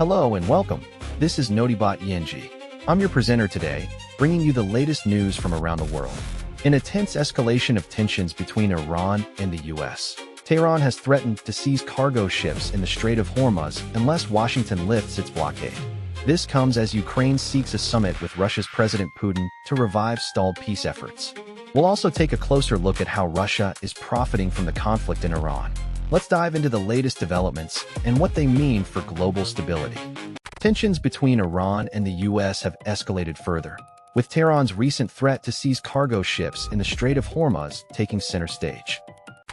Hello and welcome. This is Notibot ENG. I'm your presenter today, bringing you the latest news from around the world. In a tense escalation of tensions between Iran and the U.S., Tehran has threatened to seize cargo ships in the Strait of Hormuz unless Washington lifts its blockade. This comes as Ukraine seeks a summit with Russia's President Putin to revive stalled peace efforts. We'll also take a closer look at how Russia is profiting from the conflict in Iran. Let's dive into the latest developments and what they mean for global stability. Tensions between Iran and the U.S. have escalated further, with Tehran's recent threat to seize cargo ships in the Strait of Hormuz taking center stage.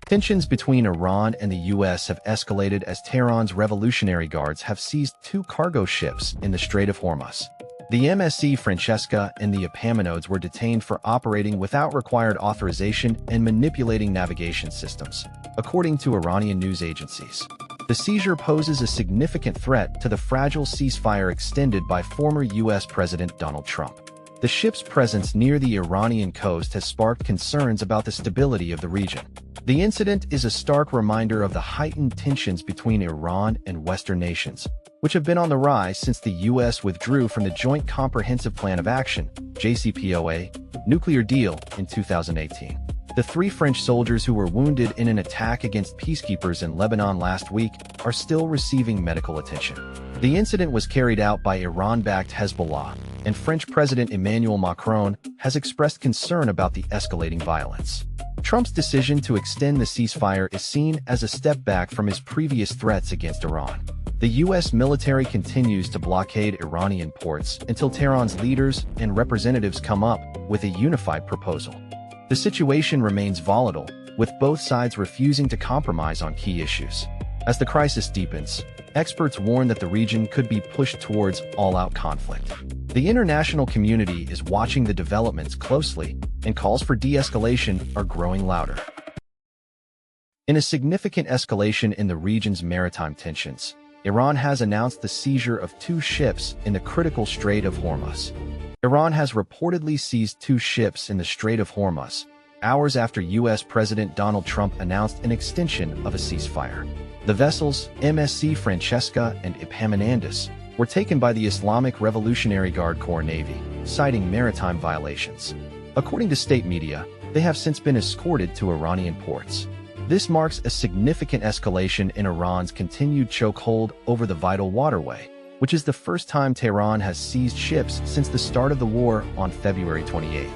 Tensions between Iran and the U.S. have escalated as Tehran's Revolutionary Guards have seized two cargo ships in the Strait of Hormuz. The MSC Francesca and the Epaminondas were detained for operating without required authorization and manipulating navigation systems, according to Iranian news agencies. The seizure poses a significant threat to the fragile ceasefire extended by former U.S. President Donald Trump. The ship's presence near the Iranian coast has sparked concerns about the stability of the region. The incident is a stark reminder of the heightened tensions between Iran and Western nations, which have been on the rise since the U.S. withdrew from the Joint Comprehensive Plan of Action (JCPOA) nuclear deal in 2018. The three French soldiers who were wounded in an attack against peacekeepers in Lebanon last week are still receiving medical attention. The incident was carried out by Iran-backed Hezbollah, and French President Emmanuel Macron has expressed concern about the escalating violence. Trump's decision to extend the ceasefire is seen as a step back from his previous threats against Iran. The U.S. military continues to blockade Iranian ports until Tehran's leaders and representatives come up with a unified proposal. The situation remains volatile, with both sides refusing to compromise on key issues. As the crisis deepens, experts warn that the region could be pushed towards all-out conflict. The international community is watching the developments closely, and calls for de-escalation are growing louder. In a significant escalation in the region's maritime tensions, Iran has announced the seizure of two ships in the critical Strait of Hormuz. Iran has reportedly seized two ships in the Strait of Hormuz, hours after U.S. President Donald Trump announced an extension of a ceasefire. The vessels, MSC Francesca and Epaminondas, were taken by the Islamic Revolutionary Guard Corps Navy, citing maritime violations. According to state media, they have since been escorted to Iranian ports. This marks a significant escalation in Iran's continued chokehold over the vital waterway, which is the first time Tehran has seized ships since the start of the war on February 28.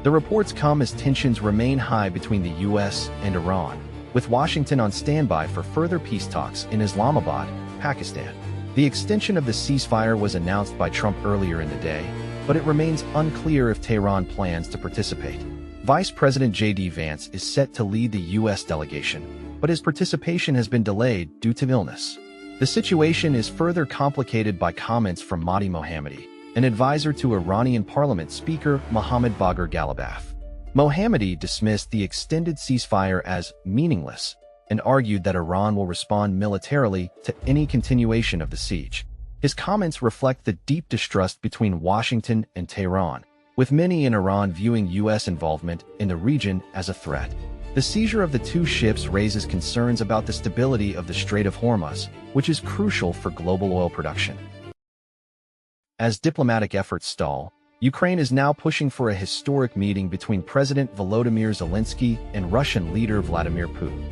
The reports come as tensions remain high between the U.S. and Iran, with Washington on standby for further peace talks in Islamabad, Pakistan. The extension of the ceasefire was announced by Trump earlier in the day, but it remains unclear if Tehran plans to participate. Vice President J.D. Vance is set to lead the U.S. delegation, but his participation has been delayed due to illness. The situation is further complicated by comments from Mahdi Mohammadi, an advisor to Iranian Parliament Speaker Mohammad Bagher Ghalibaf. Mohammadi dismissed the extended ceasefire as meaningless and argued that Iran will respond militarily to any continuation of the siege. His comments reflect the deep distrust between Washington and Tehran, with many in Iran viewing U.S. involvement in the region as a threat. The seizure of the two ships raises concerns about the stability of the Strait of Hormuz, which is crucial for global oil production. As diplomatic efforts stall, Ukraine is now pushing for a historic meeting between President Volodymyr Zelenskyy and Russian leader Vladimir Putin.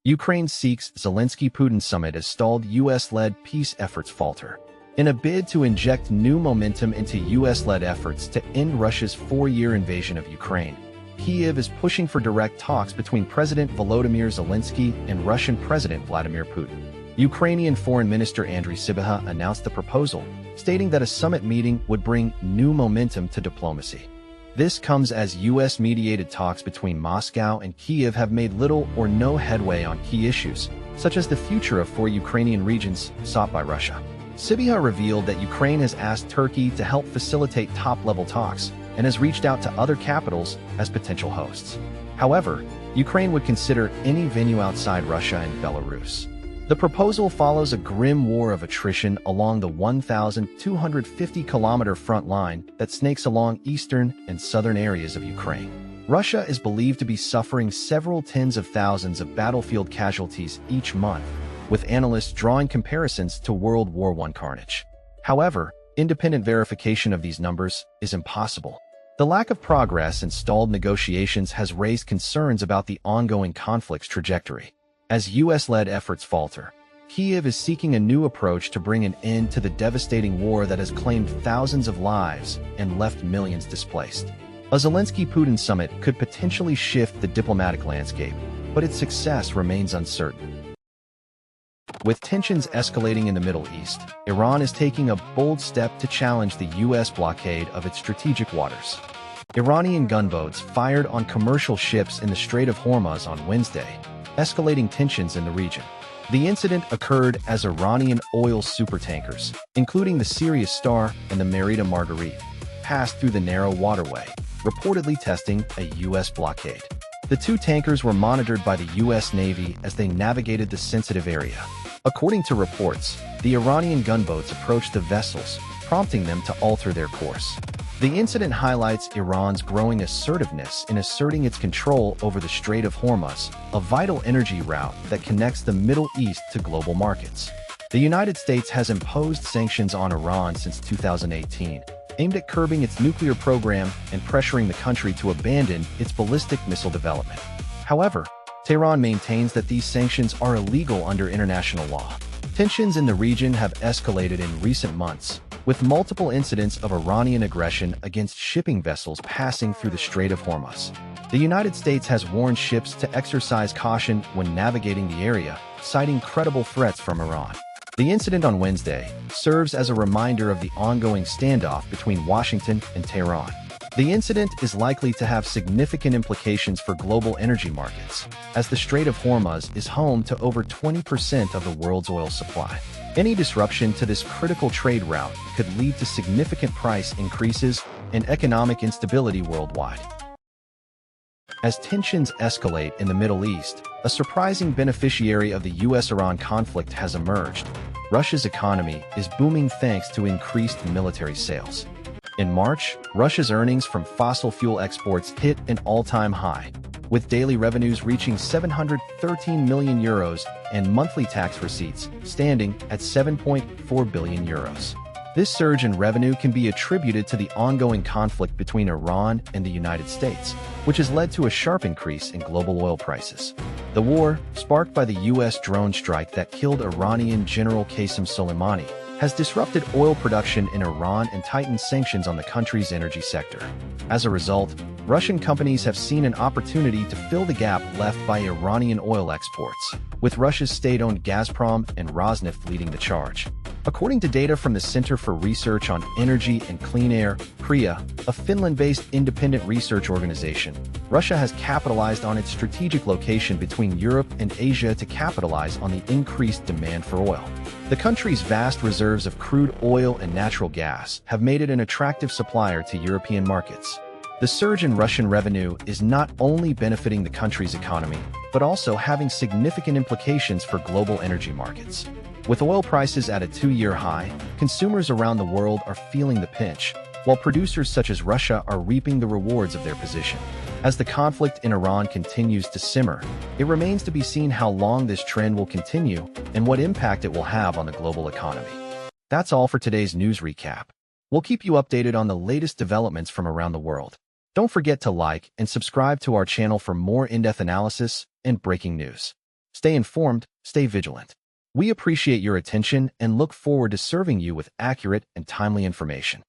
Ukraine seeks Zelenskyy-Putin summit as stalled U.S.-led peace efforts falter. In a bid to inject new momentum into U.S.-led efforts to end Russia's 4-year invasion of Ukraine, Kyiv is pushing for direct talks between President Volodymyr Zelenskyy and Russian President Vladimir Putin. Ukrainian Foreign Minister Andriy Sybiha announced the proposal, stating that a summit meeting would bring new momentum to diplomacy. This comes as U.S.-mediated talks between Moscow and Kyiv have made little or no headway on key issues, such as the future of 4 Ukrainian regions sought by Russia. Sybiha revealed that Ukraine has asked Turkey to help facilitate top-level talks and has reached out to other capitals as potential hosts. However, Ukraine would consider any venue outside Russia and Belarus. The proposal follows a grim war of attrition along the 1,250-kilometer front line that snakes along eastern and southern areas of Ukraine. Russia is believed to be suffering several tens of thousands of battlefield casualties each month, with analysts drawing comparisons to World War I carnage. However, independent verification of these numbers is impossible. The lack of progress in stalled negotiations has raised concerns about the ongoing conflict's trajectory. As U.S.-led efforts falter, Kyiv is seeking a new approach to bring an end to the devastating war that has claimed thousands of lives and left millions displaced. A Zelenskyy-Putin summit could potentially shift the diplomatic landscape, but its success remains uncertain. With tensions escalating in the Middle East, Iran is taking a bold step to challenge the U.S. blockade of its strategic waters. Iranian gunboats fired on commercial ships in the Strait of Hormuz on Wednesday, escalating tensions in the region. The incident occurred as Iranian oil supertankers, including the Sirius Star and the Merida Marguerite, passed through the narrow waterway, reportedly testing a U.S. blockade. The two tankers were monitored by the U.S. Navy as they navigated the sensitive area. According to reports, the Iranian gunboats approached the vessels, prompting them to alter their course. The incident highlights Iran's growing assertiveness in asserting its control over the Strait of Hormuz, a vital energy route that connects the Middle East to global markets. The United States has imposed sanctions on Iran since 2018, aimed at curbing its nuclear program and pressuring the country to abandon its ballistic missile development. However, Tehran maintains that these sanctions are illegal under international law. Tensions in the region have escalated in recent months, with multiple incidents of Iranian aggression against shipping vessels passing through the Strait of Hormuz. The United States has warned ships to exercise caution when navigating the area, citing credible threats from Iran. The incident on Wednesday serves as a reminder of the ongoing standoff between Washington and Tehran. The incident is likely to have significant implications for global energy markets, as the Strait of Hormuz is home to over 20% of the world's oil supply. Any disruption to this critical trade route could lead to significant price increases and economic instability worldwide. As tensions escalate in the Middle East, a surprising beneficiary of the U.S.-Iran conflict has emerged. Russia's economy is booming thanks to increased military sales. In March, Russia's earnings from fossil fuel exports hit an all-time high, with daily revenues reaching 713 million euros and monthly tax receipts standing at 7.4 billion euros. This surge in revenue can be attributed to the ongoing conflict between Iran and the United States, which has led to a sharp increase in global oil prices. The war, sparked by the U.S. drone strike that killed Iranian General Qasem Soleimani, has disrupted oil production in Iran and tightened sanctions on the country's energy sector. As a result, Russian companies have seen an opportunity to fill the gap left by Iranian oil exports, with Russia's state-owned Gazprom and Rosneft leading the charge. According to data from the Center for Research on Energy and Clean Air, CREA, a Finland-based independent research organization, Russia has capitalized on its strategic location between Europe and Asia to capitalize on the increased demand for oil. The country's vast reserves of crude oil and natural gas have made it an attractive supplier to European markets. The surge in Russian revenue is not only benefiting the country's economy, but also having significant implications for global energy markets. With oil prices at a two-year high, consumers around the world are feeling the pinch, while producers such as Russia are reaping the rewards of their position. As the conflict in Iran continues to simmer, it remains to be seen how long this trend will continue and what impact it will have on the global economy. That's all for today's news recap. We'll keep you updated on the latest developments from around the world. Don't forget to like and subscribe to our channel for more in-depth analysis and breaking news. Stay informed, stay vigilant. We appreciate your attention and look forward to serving you with accurate and timely information.